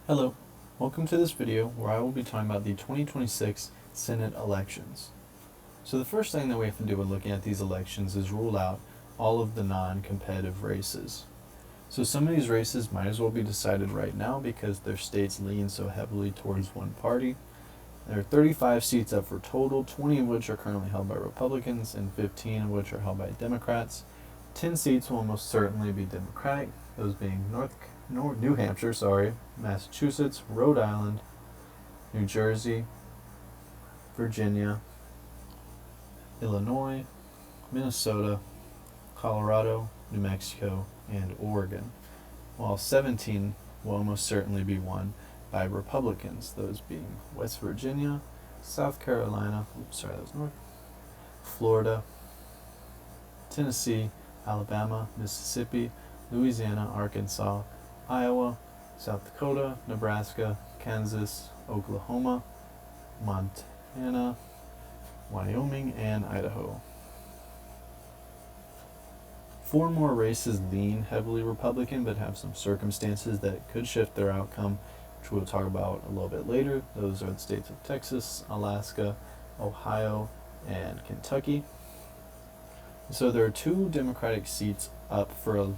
Hello, welcome to this video where I will be talking about the 2026 Senate elections. So the first thing that we have to do when looking at these elections is rule out all of the non-competitive races. So some of these races might as well be decided right now because their states lean so heavily towards one party. There are 35 seats up for total, 20 of which are currently held by Republicans and 15 of which are held by Democrats. 10 seats will almost certainly be Democratic, those being New Hampshire, Massachusetts, Rhode Island, New Jersey, Virginia, Illinois, Minnesota, Colorado, New Mexico, and Oregon, while 17 will almost certainly be won by Republicans, those being West Virginia, South Carolina, Florida, Tennessee, Alabama, Mississippi, Louisiana, Arkansas, Iowa, South Dakota, Nebraska, Kansas, Oklahoma, Montana, Wyoming, and Idaho. 4 more races lean heavily Republican but have some circumstances that could shift their outcome, which we'll talk about a little bit later. Those are the states of Texas, Alaska, Ohio, and Kentucky. So there are 2 Democratic seats up for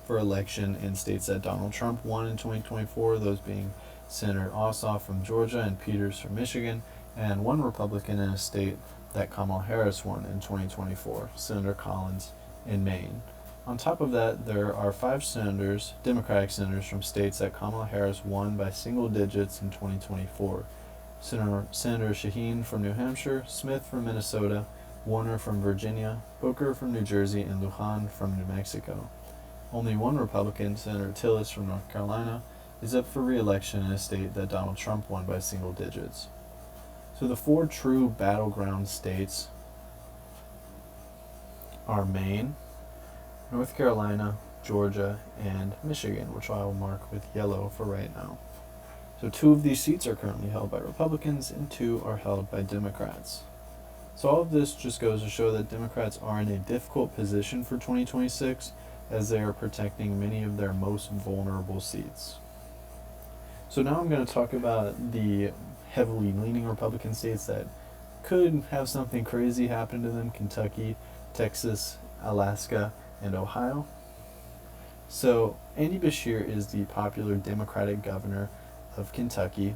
election in states that Donald Trump won in 2024, those being Senator Ossoff from Georgia and Peters from Michigan, and 1 Republican in a state that Kamala Harris won in 2024, Senator Collins in Maine. On top of that, there are 5 senators, Democratic senators from states that Kamala Harris won by single digits in 2024. Senator Shaheen from New Hampshire, Smith from Minnesota, Warner from Virginia, Booker from New Jersey, and Lujan from New Mexico. Only 1 Republican, Senator Tillis from North Carolina, is up for re-election in a state that Donald Trump won by single digits. So the 4 true battleground states are Maine, North Carolina, Georgia, and Michigan, which I will mark with yellow for right now. So 2 of these seats are currently held by Republicans and 2 are held by Democrats. So all of this just goes to show that Democrats are in a difficult position for 2026 as they are protecting many of their most vulnerable seats. So now I'm going to talk about the heavily leaning Republican states that could have something crazy happen to them: Kentucky, Texas, Alaska, and Ohio. So Andy Beshear is the popular Democratic governor of Kentucky,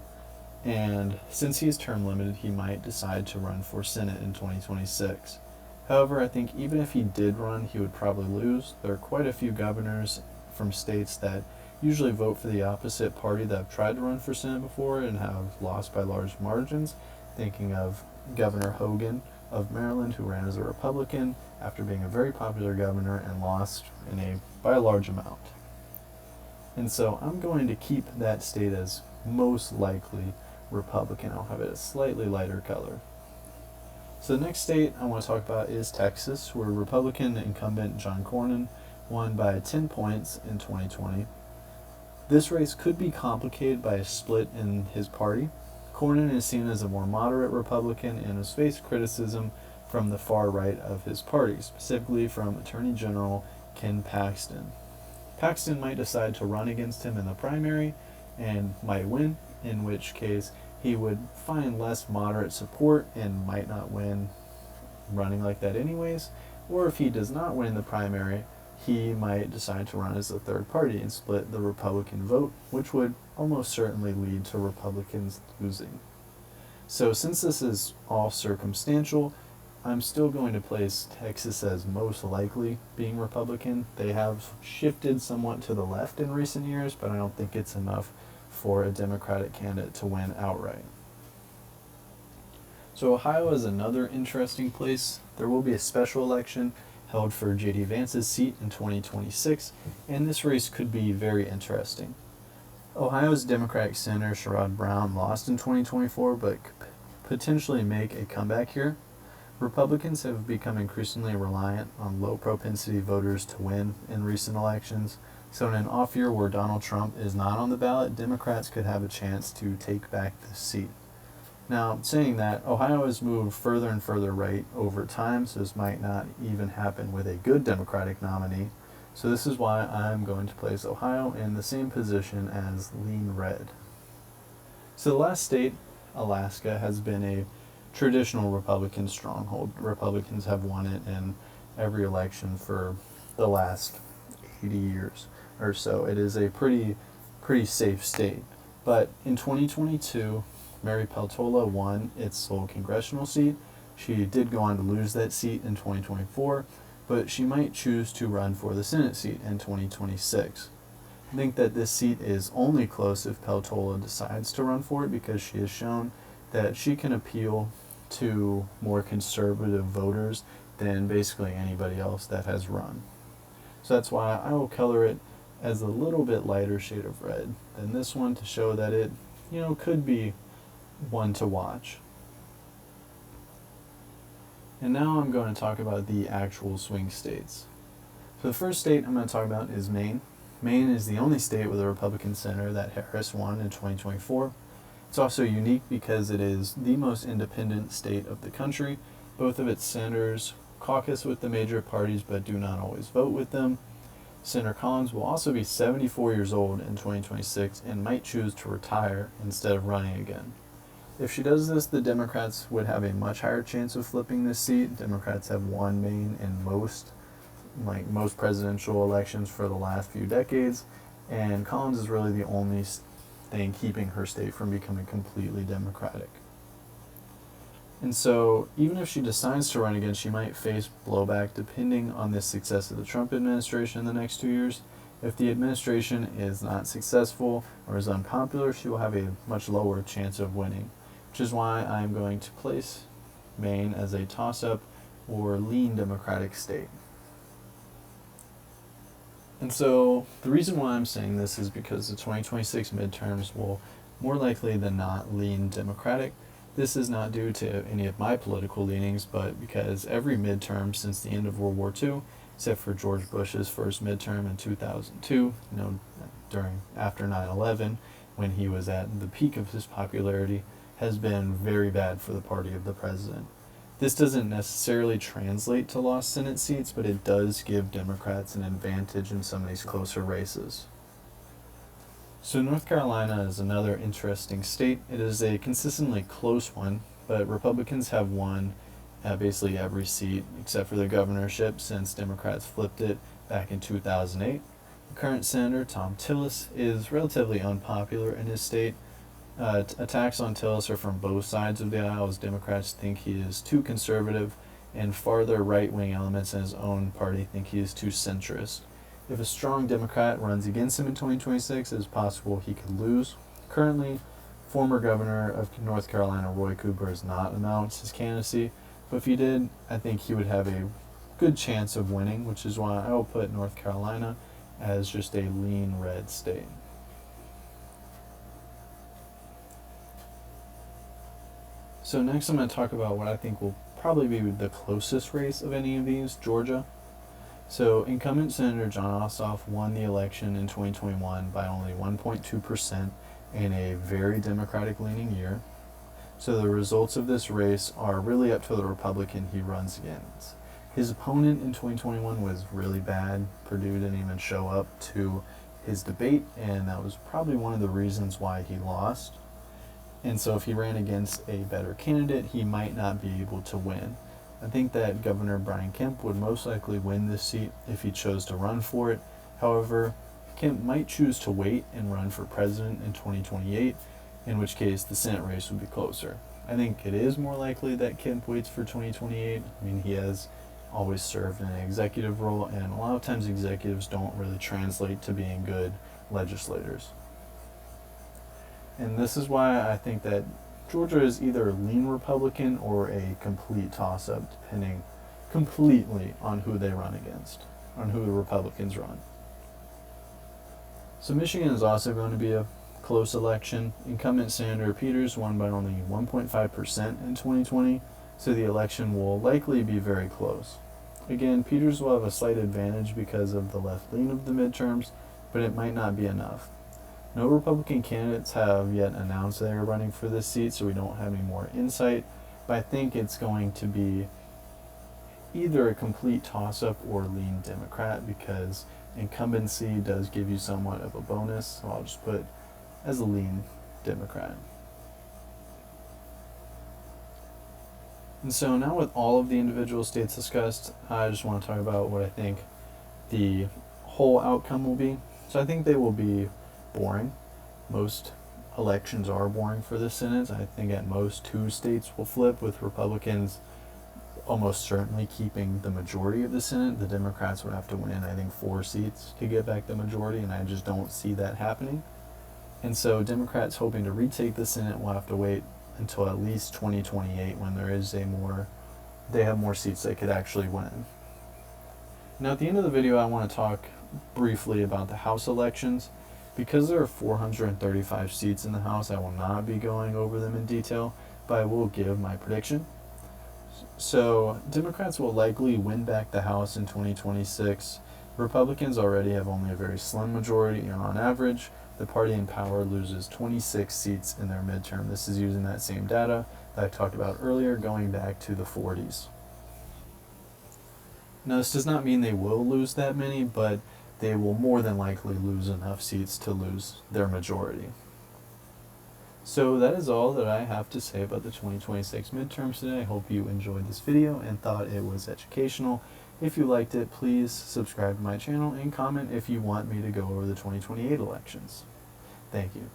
and since he is term limited, he might decide to run for Senate in 2026. However, I think even if he did run, he would probably lose. There are quite a few governors from states that usually vote for the opposite party that have tried to run for Senate before and have lost by large margins. Thinking of Governor Hogan of Maryland, who ran as a Republican after being a very popular governor and lost by a large amount. And so I'm going to keep that state as most likely Republican. I'll have it a slightly lighter color. So the next state I want to talk about is Texas, where Republican incumbent John Cornyn won by 10 points in 2020. This race could be complicated by a split in his party. Cornyn is seen as a more moderate Republican and has faced criticism from the far right of his party, specifically from Attorney General Ken Paxton. Paxton might decide to run against him in the primary and might win, in which case he would find less moderate support and might not win running like that anyways. Or if he does not win the primary, he might decide to run as a third party and split the Republican vote, which would almost certainly lead to Republicans losing. So since this is all circumstantial, I'm still going to place Texas as most likely being Republican. They have shifted somewhat to the left in recent years, but I don't think it's enough for a Democratic candidate to win outright. So Ohio is another interesting place. There will be a special election held for J.D. Vance's seat in 2026, and this race could be very interesting. Ohio's Democratic Senator Sherrod Brown lost in 2024, but could potentially make a comeback here. Republicans have become increasingly reliant on low-propensity voters to win in recent elections, so in an off year where Donald Trump is not on the ballot, Democrats could have a chance to take back this seat. Now, saying that, Ohio has moved further and further right over time, so this might not even happen with a good Democratic nominee. So this is why I'm going to place Ohio in the same position as lean red. So the last state, Alaska, has been a traditional Republican stronghold. Republicans have won it in every election for the last 80 years or so. It is a pretty safe state. But in 2022, Mary Peltola won its sole congressional seat. She did go on to lose that seat in 2024, but she might choose to run for the Senate seat in 2026. I think that this seat is only close if Peltola decides to run for it, because she has shown that she can appeal to more conservative voters than basically anybody else that has run. So that's why I will color it as a little bit lighter shade of red than this one, to show that it, could be one to watch. And now I'm going to talk about the actual swing states. So the first state I'm going to talk about is Maine. Maine is the only state with a Republican senator that Harris won in 2024. It's also unique because it is the most independent state of the country. Both of its senators caucus with the major parties but do not always vote with them. Senator Collins will also be 74 years old in 2026 and might choose to retire instead of running again. If she does this, the Democrats would have a much higher chance of flipping this seat. Democrats have won Maine in most presidential elections for the last few decades, and Collins is really the only thing keeping her state from becoming completely Democratic. And so, even if she decides to run again, she might face blowback depending on the success of the Trump administration in the next 2 years. If the administration is not successful or is unpopular, she will have a much lower chance of winning, which is why I'm going to place Maine as a toss-up or lean Democratic state. And so the reason why I'm saying this is because the 2026 midterms will more likely than not lean Democratic. This is not due to any of my political leanings, but because every midterm since the end of World War II, except for George Bush's first midterm in 2002, after 9/11, when he was at the peak of his popularity, has been very bad for the party of the president. This doesn't necessarily translate to lost Senate seats, but it does give Democrats an advantage in some of these closer races. So North Carolina is another interesting state. It is a consistently close one, but Republicans have won basically every seat except for the governorship since Democrats flipped it back in 2008. The current senator, Tom Tillis, is relatively unpopular in his state. Attacks on Tillis are from both sides of the aisle, as Democrats think he is too conservative, and farther right-wing elements in his own party think he is too centrist. If a strong Democrat runs against him in 2026, it is possible he could lose. Currently, former governor of North Carolina, Roy Cooper, has not announced his candidacy, but if he did, I think he would have a good chance of winning, which is why I will put North Carolina as just a lean red state. So next I'm going to talk about what I think will probably be the closest race of any of these, Georgia. So incumbent Senator John Ossoff won the election in 2021 by only 1.2% in a very Democratic-leaning year. So the results of this race are really up to the Republican he runs against. His opponent in 2021 was really bad. Purdue didn't even show up to his debate, and that was probably one of the reasons why he lost. And so if he ran against a better candidate, he might not be able to win. I think that Governor Brian Kemp would most likely win this seat if he chose to run for it. However, Kemp might choose to wait and run for president in 2028, in which case the Senate race would be closer. I think it is more likely that Kemp waits for 2028. I mean, he has always served in an executive role, and a lot of times executives don't really translate to being good legislators. And this is why I think that Georgia is either a lean Republican or a complete toss-up, depending completely on who they run against, on who the Republicans run. So Michigan is also going to be a close election. Incumbent Senator Peters won by only 1.5% in 2020, so the election will likely be very close. Again, Peters will have a slight advantage because of the left lean of the midterms, but it might not be enough. No Republican candidates have yet announced they are running for this seat, so we don't have any more insight, but I think it's going to be either a complete toss-up or lean Democrat, because incumbency does give you somewhat of a bonus, so I'll just put as a lean Democrat. And so now with all of the individual states discussed, I just want to talk about what I think the whole outcome will be. So I think they will be boring. Most elections are boring for the Senate. I think at most 2 states will flip, with Republicans almost certainly keeping the majority of the Senate. The Democrats would have to win, I think, 4 seats to get back the majority, and I just don't see that happening. And so Democrats hoping to retake the Senate will have to wait until at least 2028, when they have more seats they could actually win. Now at the end of the video, I want to talk briefly about the House elections. Because there are 435 seats in the House, I will not be going over them in detail, but I will give my prediction. So Democrats will likely win back the House in 2026. Republicans already have only a very slim majority, and on average, the party in power loses 26 seats in their midterm. This is using that same data that I talked about earlier, going back to the 40s. Now, this does not mean they will lose that many, but they will more than likely lose enough seats to lose their majority. So that is all that I have to say about the 2026 midterms today. I hope you enjoyed this video and thought it was educational. If you liked it, please subscribe to my channel and comment if you want me to go over the 2028 elections. Thank you.